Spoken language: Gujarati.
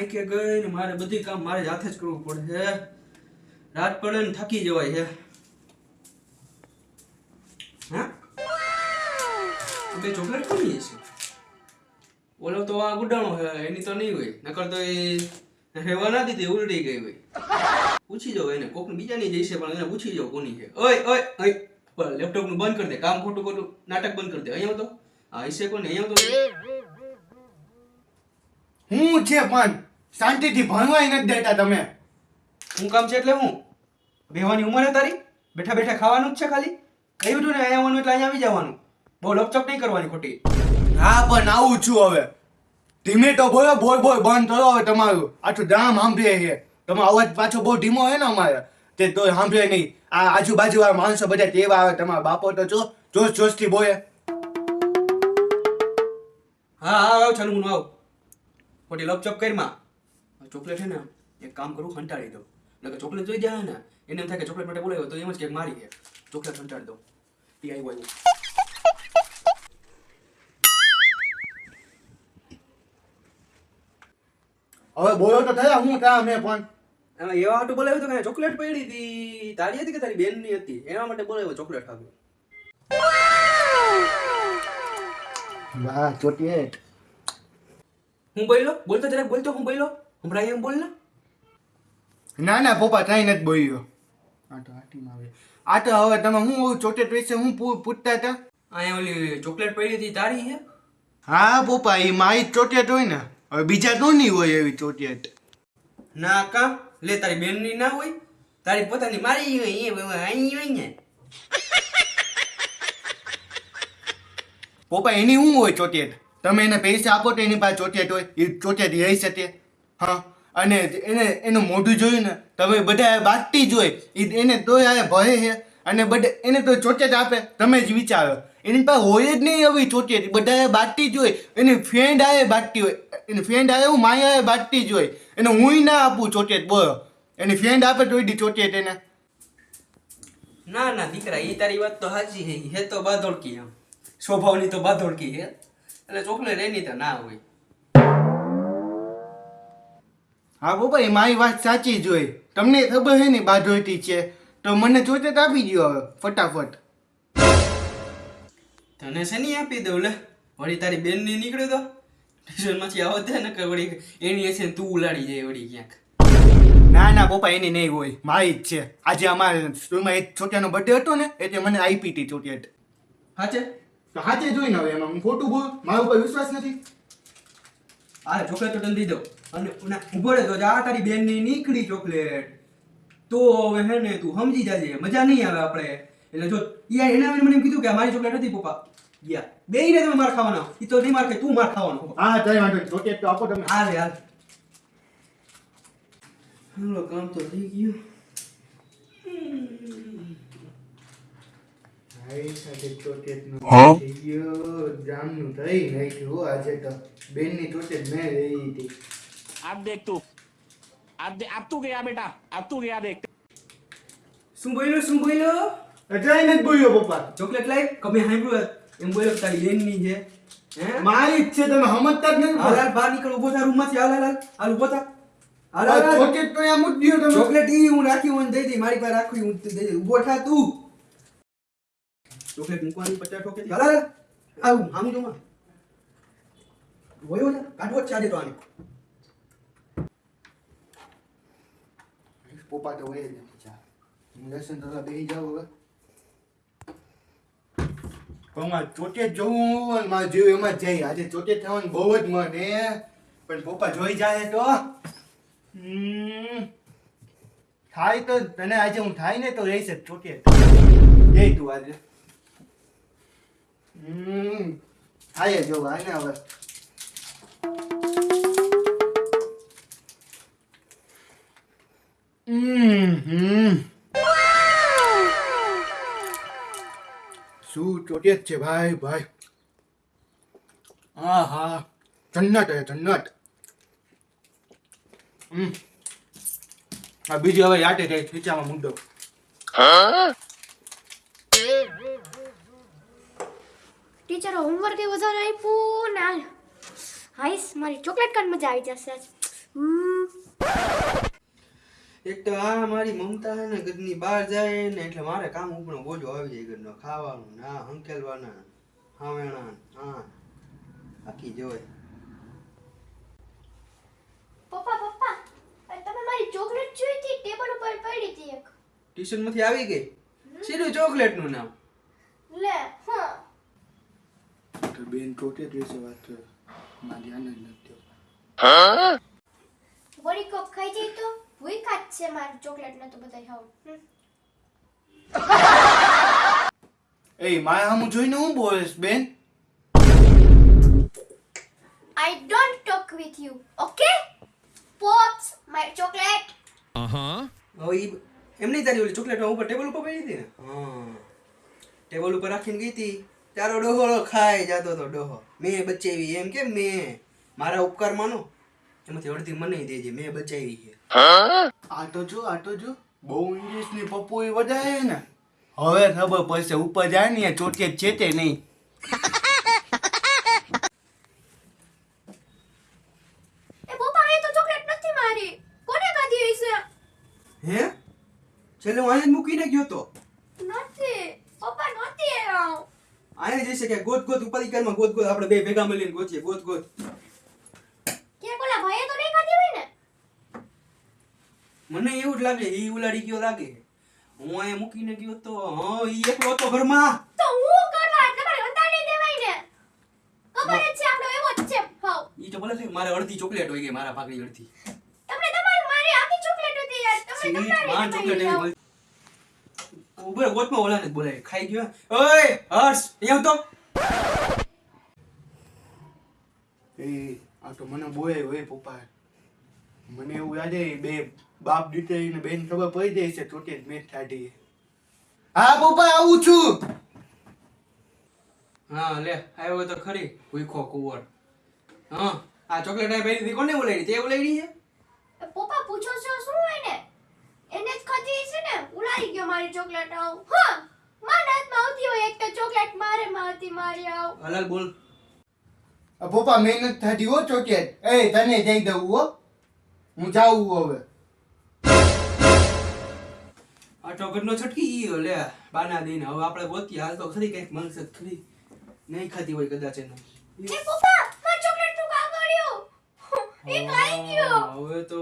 આંખે ગઈ ને મારે બધી કામ મારે જ હાથે જ કરવું પડે હે. રાત પડે ને થાકી જવાય હે. હા બે ચોકલેટ કોની છે? ઓલો તો આ ગુડાણો હે, એની તો નહીં હોય, નકર તો એ રહેવા ના દીધી, ઉલટી ગઈ હોય. પૂછી જાવ એને, કોક બીજાની જઈશે પણ એને પૂછી જાવ કોની છે. ઓય ઓય ઓય લેપટોપ નું બંધ કરી દે, કામ ખોટું ખોટું નાટક બંધ કરી દે. અહીંયા તો આ હશે કોને? અહીંયા તો હું છે પણ શાંતિથી ભણવાય નથી દેતા તમે. હું કામ છે એટલે હું બેહવાની ઉંમર હે તારી? બેઠા બેઠા ખાવાનું જ છે ખાલી? કહ્યું તું ને અહીંયા આવવાનું એટલે અહીંયા આવી જવાનું. બહુ લપચપ નહીં કરવાની ખોટી. હા પણ આવું છું હવે. ધીમે તો બોલો, બોલ બોલ બંધ કરો હવે તમારું. આટલું દામ સાંભળે છે. તમારો અવાજ પાછો બહુ ધીમો હોય ને અમારે, તે તો સાંભળે નહીં. આ આજુબાજુ વાળા માણસો બધા કેવા આવે, તમારા બાપો તો જોશ જોશથી બોલે. હા હા આવ ચાલુ હું આવ. ખોટી લપચપ કરીમાં. ચોકલેટ છે ને એક કામ કરું, કંટાળી દો. એટલે ચોકલેટ જોઈ જાય ને એને એમ થાય કે ચોકલેટ માટે બોલાવ્યો તો એમ જ કે મારી છે. ચોકલેટ કંટાળી દો. ટી આવ્યો. હવે બોલો તો થયા, હું ત્યાં મેં પણ એમાં એવા માટે બોલાવ્યો તો કે ચોકલેટ પડી હતી, તારી હતી કે તારી બેનની હતી, એના માટે બોલાવ્યો ચોકલેટ ખાવું. વાહ ચોટિયેટ. હું બોલ્યો? બોલતો જરાક બોલતો. હું બોલ્યો? હમણાં એમ બોલ ને. ના ના પપ્પા કાંઈ નથી બોલ્યો. આ તો આટીમાં આવે. આ તો હવે તમે હું ચોટેટ વિશે હું પૂછતા હતા? અહીંયા ઓલી ચોકલેટ પડી હતી તારી છે? હા પપ્પા, એ મારી ચોટેટ હોય ને, હવે બીજા તો નહીં હોય એવી ચોટેટ. ના કામ લે, તારી બેનની ના હોય? તારી પોતાની મારી હોય અહીં હોય ને. પપ્પા એની શું હોય ચોટેટ? તમે એને પૈસા આપો તો એની પાસે ચોટેટ હોય, એ ચોટેટ રહી શકે. હા અને એનું મોઢું જોયું ને તમે બધા બાટતી જ હોય, એને તોય આ ભરે છે અને બધા એને તો ચોટેટ આપે. તમે જ વિચારો, એની પાસે હોય જ નહીં એવી ચોટેટ, બધા બાટતી જ હોય. એની ફ્રેન્ડ આવે બાટતી હોય, એની ફ્રેન્ડ આવે હું માયા આવે બાટતી જ હોય. એને હું ના આપું ચોટેટ, બોલો. એની ફ્રેન્ડ આપે તો દી ચોટેટ એને. ના ના દીકરા, એ તારી વાત તો સાચી છે. હે તો બાધોડકી, આમ સ્વભાવની તો બાધોડકી છે એટલે ચોકલેટ એની તો ના હોય. હા પપ્પા એ મારી વાત સાચી જ હોય. તમને ખબર છે ને બાધોટી છે તો મને ચોટેટ આપી દો હવે ફટાફટ. તને શેની આપી દઉં લે? વળી તારી બેનની નીકળ્યો તો ટ્યુશનમાંથી આવો દે ને કે વળી એની હશે ને તું ઉલાડી જાય વળી ક્યાંક. ના ના પપ્પા એની નહીં હોય, મારી જ છે. આજે અમારા સ્કૂલમાં એક છોકરાનો બર્થડે હતો ને એટલે મને આપી હતી ચોટેટ. હાચે? તો હાચે જોઈને હવે એમાં હું ખોટું બોલ? મારા ઉપર વિશ્વાસ નથી? આ ચોકલેટ તો તને દઈ દઉં અને ઉભો રહે તો આ તારી બેનની નીકળી ચોકલેટ તો હવે હે ને તું સમજી જાજે, મજા નહીં આવે આપણે. એટલે જો યાર એને મને એમ કીધું કે આ મારી ચોકલેટ હતી પપ્પા. યાર બેયને તમે માર ખાવાના, ઈ તો નહીં માર ખાય, તું માર ખાવાનો. હા ચાલ વાંધો નહીં, ચોટેટ તો આપો તમે. હાલ હાલ હાલો, કામ તો થઈ ગયું. ભાઈ સાથે ચોટેટનું થઈ ગયો, જામનું થઈ નાખ્યું આજે તો. બેનની ચોટેટ મેં રહી હતી. अब देख तू अब तू गया बेटा, अब तू गया देख. શું બોલ્યો? શું બોલ્યો? અજાય નથી બોલ્યો પપ્પા. ચોકલેટ લાઈ કમે સાંભળ્યું એમ બોલ્યો તારી બેનની છે હે? મારી જ છે, તમે સમજતા જ નથી. હાલ હાલ બહાર નીકળ, ઉભો થા રૂમમાંથી. હાલ હાલ હાલ હાલ ઉભો થા. હાલ હાલ હાલ. ચોટેટ તો એમ જ દ્યો તમે. ચોકલેટ ઈ હું રાખી હું દઈ દઈ, મારી પાસે રાખી હું દઈ દઈ. ઉભો થા તું. ચોકલેટ મૂકવાની 50 ઠોકેથી. હાલ હાલ આવું આમ જો માં વયો જા, કાઢવો જ ચાલે તો આને. પપ્પા તો હોય જ નથી. ચા હું લેસન તો બેસી જાઉં હવે. પણ મારે ચોટેટ જોવું હોય, મારે જેવું એમાં જ જાય. આજે ચોટેટ થવાનું બહુ જ મન હે, પણ પપ્પા જોઈ જાય તો થાય તો તને આજે હું થાય ને તો રહીશ જ ચોટેટ. જઈ તું આજે થાય જો આને હવે. શું ચોટેટ છે ભાઈ ભાઈ. હા હા જન્નત હે જન્નત. આ બીજી હવે યાટે જાય ખીચામાં મુંડો. ટીચરો હોમવર્ક એ વધારે આપ્યું ને હાઈસ મારી ચોકલેટ ખાન મજા આવી જશે આજ. એક તો આ મારી મમતા હે ને ઘરની બહાર જાય ને એટલે મારે કામ ઉપરનો બોજો આવી જાય ઘરનો ખાવાનું ના હંકેલવાના હાવેણા હા આખી જોય પપ્પા પપ્પા તમે મારી ચોકલેટ જોઈ હતી ટેબલ ઉપર પડી હતી એક ટ્યુશન માંથી આવી ગઈ સીધું ચોકલેટ નું નામ લે હા તો બેન ચોટેટ વિશે વાત કરે માં ધ્યાન જ નથી વળી કોક ખાઈ જાય તો ભૂખા જ છે મારી ચોકલેટ ને તો બધાય ખાવ એ મારા હમું જોઈને હું બોલેસ બેન I don't talk with you, okay? Pops, my chocolate. હવે ઈ એમ નહીં તારી ઓલી ચોકલેટ ઉપર ટેબલ ઉપર પડી હતી ને હા ટેબલ ઉપર રાખીને ગઈ હતી તારો ડોહો ખાઈ જતો તો ડોહો મેં બચાવી એમ કેમ મેં મારા ઉપકાર માનો એમાંથી અડધી મને દેજે મેં બચાવી છે આ તો જો બહુ ઇંગ્લિશ ની પપ્પુ એ વધારે ને હવે ખબર પડશે ઉપર જાય ને ચોટેટ છે તે નહીં એ પપ્પા એ તો ચોકલેટ નથી મારી કોને ખાધી હશે હે છેલ્લે હું અહીંયા જ મૂકીને ગયો તો નથી પપ્પા નથી આવ અહીંયા જઈ શકે ગોત ઉપાધિકારમાં ગોત આપણે બે ભેગા મળીને ગોતીએ ગોત કે કોલા ભાઈએ તો નહીં ખાધી હોય ને મને એવું જ લાગે ઈ ઉલાડી ગયો લાગે હું અહીંયા મૂકીને ગયો તો હા ઈ એકલો હતો ઘરમાં તો હું કરવા તમારે અંતાડી દેવાય ને ખબર જ છે આપણો એવો જ છે હાવ ઈ તો ભલે છે મારે અડધી ચોકલેટ હોય ગઈ મારા ભાગની અડધી તમને તમારી મારી આખી ચોકલેટ હતી યાર તમે સ્વીટ અંતાડી માં ચોકલેટ દેવાય એવી ઉભરે ગોતમાં ઓલાને જ બોલાય ખાઈ ગયો ઓય હર્ષ અહીંયા તો એ આ તો મને બોય હોય પપ્પા મને એવું યાદ બે બાપ દીકરીને બેન ખબર પડી જાય છે ચોટેટ મેચ થાડી હા પપ્પા આવું છું હા લે આવ્યો તો ખરી ભૂખો કુંવર હા આ ચોકલેટ આ પહેરી હતી કોને બોલાવી તે બોલાવી છે એ પપ્પા પૂછો છો શું હોય ને એને જ ખાધી છે ને ઉલાડી ગયો મારી ચોકલેટ આવ હા મારા હાથમાં આવતી હોય એક તો ચોકલેટ મારે માં હતી મારી આવ હલાલ બોલ આ પપ્પા મહેનત થાડી હો ચોટેટ એ તને જઈ દઉં હો હું જાઉં હવે આટલો ઘરનો છટકી ગયો લે બાના દઈને હવે આપણે ગોતી હાલ તો ખરી કઈક મળશે જ ખરી નહીં ખાધી હોય કદાચ એને એ પપ્પા મારી ચોકલેટ નું કાગળિયું એ ખાઈ ગયો હવે તો